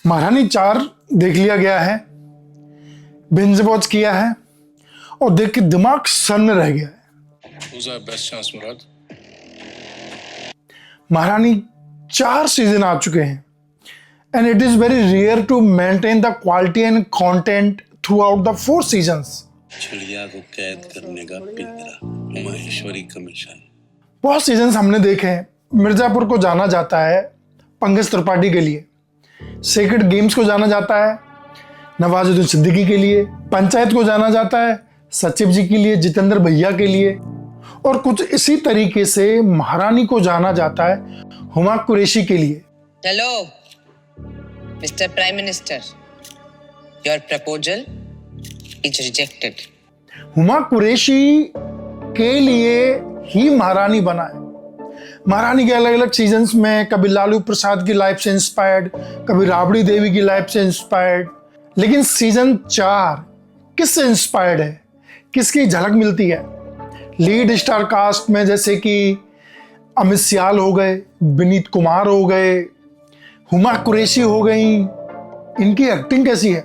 महारानी 4 देख लिया गया है, बिंज वॉच किया है और देख के दिमाग सन्न रह गया है। Who's our best chance, Murad? महारानी 4 सीजन आ चुके हैं and it is very rare to maintain the quality and content throughout the 4 seasons. चिड़िया को कैद करने का पिंजरा, महेश्वरी कमीशन। बहुत सीजन्स हमने देखे हैं। मिर्जापुर को जाना जाता है पंकज त्रिपाठी के लिए, सेक्रेड गेम्स को जाना जाता है नवाजुद्दीन सिद्दीकी के लिए, पंचायत को जाना जाता है सचिव जी के लिए, जितेंद्र भैया के लिए, और कुछ इसी तरीके से महारानी को जाना जाता है हुमा कुरैशी के लिए। Hello mister prime minister, your proposal is rejected. Huma Qureshi के लिए ही महारानी बना है। महारानी के अलग अलग सीजन्स में कभी लालू प्रसाद की लाइफ से इंस्पायर्ड, कभी राबड़ी देवी की लाइफ से इंस्पायर्ड, लेकिन सीजन 4 किससे इंस्पायर्ड है, किसकी झलक मिलती है? लीड स्टार कास्ट में जैसे कि अमित सियाल हो गए, विनीत कुमार हो गए, हुमा कुरैशी हो गई। इनकी एक्टिंग कैसी है,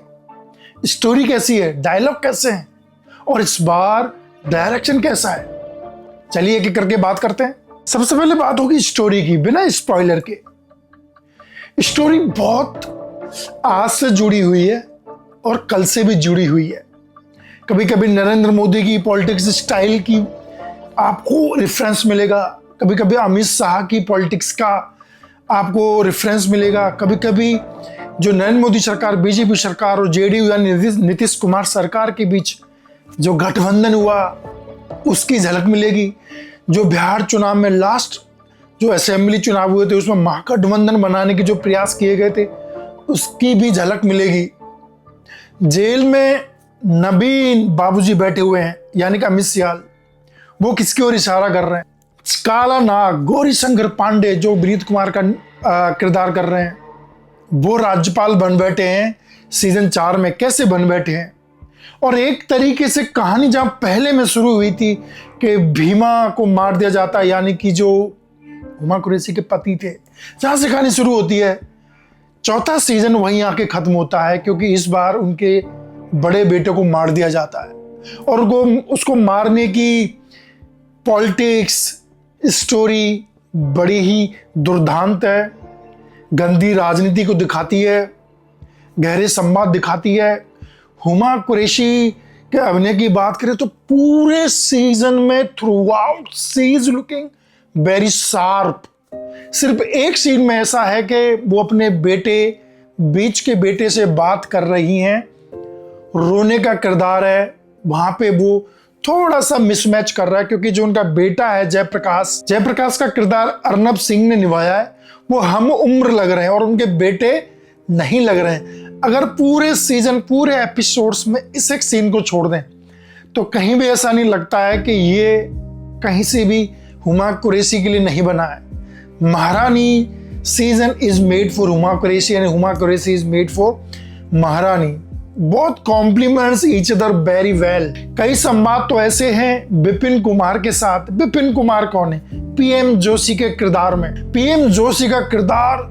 स्टोरी कैसी है, डायलॉग कैसे हैं, और इस बार डायरेक्शन कैसा है? चलिए एक एक करके बात करते हैं। सबसे पहले बात होगी स्टोरी की, बिना स्पॉइलर के। स्टोरी बहुत आज से जुड़ी हुई है और कल से भी जुड़ी हुई है। कभी कभी नरेंद्र मोदी की पॉलिटिक्स स्टाइल की आपको रेफरेंस मिलेगा, कभी कभी अमित शाह की पॉलिटिक्स का आपको रेफरेंस मिलेगा, कभी कभी जो नरेंद्र मोदी सरकार, बीजेपी सरकार और जेडीयू यानी नीतीश कुमार सरकार के बीच जो गठबंधन हुआ उसकी झलक मिलेगी। जो बिहार चुनाव में लास्ट जो असेंबली चुनाव हुए थे उसमें महागठबंधन बनाने के जो प्रयास किए गए थे उसकी भी झलक मिलेगी। जेल में नवीन बाबूजी बैठे हुए हैं यानी कि अमित सियाल, वो किसकी ओर इशारा कर रहे हैं? काला नाग गौरी शंकर पांडे जो विनीत कुमार का किरदार कर रहे हैं, वो राज्यपाल बन बैठे हैं सीजन 4 में। कैसे बन बैठे हैं? और एक तरीके से कहानी जहां पहले में शुरू हुई थी कि भीमा को मार दिया जाता है, यानी कि जो हुमा कुरैशी के पति थे, जहां से कहानी शुरू होती है, चौथा सीजन वहीं आके खत्म होता है क्योंकि इस बार उनके बड़े बेटे को मार दिया जाता है और वो उसको मारने की पॉलिटिक्स स्टोरी बड़ी ही दुर्दांत है, गंदी राजनीति को दिखाती है, गहरे संवाद दिखाती है। हुमा कुरैशी के अभिनय की बात करें तो पूरे सीजन में through out she is looking very sharp. सिर्फ एक सीन में ऐसा है कि वो अपने बेटे, बीच के बेटे से बात कर रही हैं, रोने का किरदार है, वहां पे वो थोड़ा सा मिसमैच कर रहा है क्योंकि जो उनका बेटा है जयप्रकाश का किरदार अर्नब सिंह ने निभाया है, वो हम उम्र लग रहे हैं और उनके बेटे नहीं लग रहे हैं। अगर पूरे सीजन, पूरे एपिसोड्स में इस एक सीन को छोड़ दें तो कहीं भी ऐसा नहीं लगता है कि ये कहीं से भी हुमा कुरैशी के लिए नहीं बना है। Maharani season is made for Huma Qureshi and Huma Qureshi is made for Maharani. बहुत compliments each other very well. कई संवाद तो ऐसे हैं विपिन कुमार के साथ। विपिन कुमार कौन है? पीएम जोशी के किरदार में। पीएम जोशी का किरदार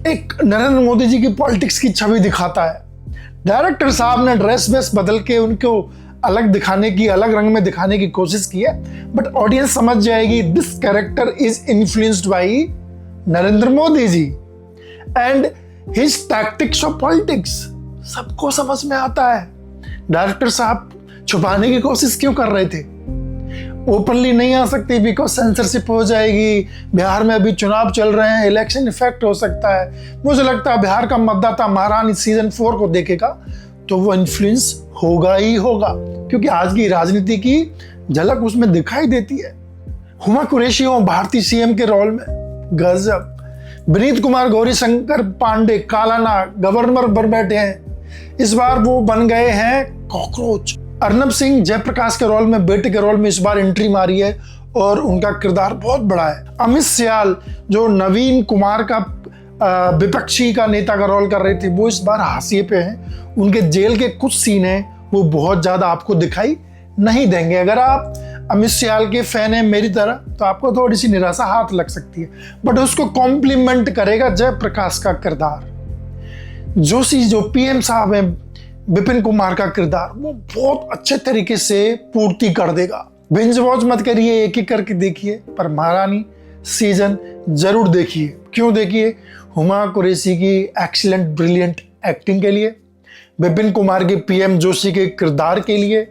एक नरेंद्र मोदी जी की पॉलिटिक्स की छवि दिखाता है। डायरेक्टर साहब ने ड्रेस वेस बदल के उनको अलग दिखाने की, अलग रंग में दिखाने की कोशिश की है, बट ऑडियंस समझ जाएगी this character is influenced by Narendra Modi ji and his tactics of politics. सबको समझ में आता है। डायरेक्टर साहब छुपाने की कोशिश क्यों कर रहे थे? ओपनली नहीं आ सकती बिकॉज सेंसरशिप हो जाएगी। बिहार में अभी चुनाव चल रहे हैं, इलेक्शन इफेक्ट हो सकता है। मुझे लगता है बिहार का मतदाता महारानी सीजन 4 को देखेगा तो वो इन्फ्लुएंस होगा ही होगा क्योंकि आज की राजनीति की झलक उसमें दिखाई देती है। हुमा कुरैशी हो भारतीय सीएम के रोल में, गजब। विनीत कुमार गौरी शंकर पांडे काला नाग गवर्नर बन बैठे हैं, इस बार वो बन गए हैं कॉकरोच। अर्नब सिंह जयप्रकाश के रोल में, बेटे के रोल में इस बार एंट्री मारी है और उनका किरदार बहुत बड़ा है। अमित सियाल जो नवीन कुमार का विपक्षी का नेता का रोल कर रहे थे, वो इस बार हाशिए पे हैं। उनके जेल के कुछ सीन हैं वो बहुत ज्यादा आपको दिखाई नहीं देंगे। अगर आप अमित सियाल के फैन हैं मेरी तरह तो आपको थोड़ी सी निराशा हाथ लग सकती है, बट उसको कॉम्प्लीमेंट करेगा जयप्रकाश का किरदार। जोशी जो पीएम साहब हैं, विपिन कुमार का किरदार वो बहुत अच्छे तरीके से पूर्ति कर देगा। बिंज वॉच मत करिए, एक एक करके देखिए, पर महारानी सीजन जरूर देखिए। क्यों देखिए? हुमा कुरैशी की एक्सीलेंट ब्रिलियंट एक्टिंग के लिए, विपिन कुमार के पीएम जोशी के किरदार के लिए,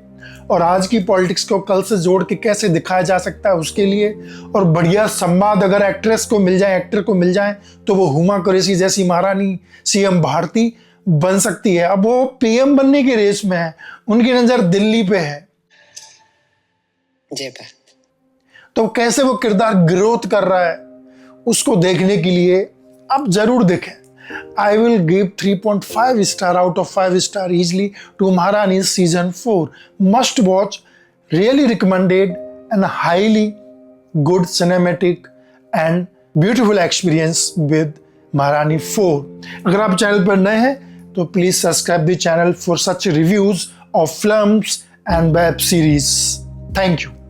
और आज की पॉलिटिक्स को कल से जोड़ के कैसे दिखाया जा सकता है उसके लिए, और बढ़िया संवाद अगर एक्ट्रेस को मिल जाए, एक्टर को मिल जाए, तो वो हुमा कुरैशी जैसी महारानी सीएम भारती बन सकती है। अब वो पीएम बनने की रेस में है, उनकी नजर दिल्ली पे है, जय भारत। तो कैसे वो किरदार ग्रोथ कर रहा है उसको देखने के लिए आप जरूर देखें। I will give 3.5 star out of 5 star easily to Maharani season 4. Must watch, really recommended and highly good cinematic and beautiful experience with Maharani 4. अगर आप चैनल पर नए हैं तो please subscribe the channel for such reviews of films and web series. Thank you.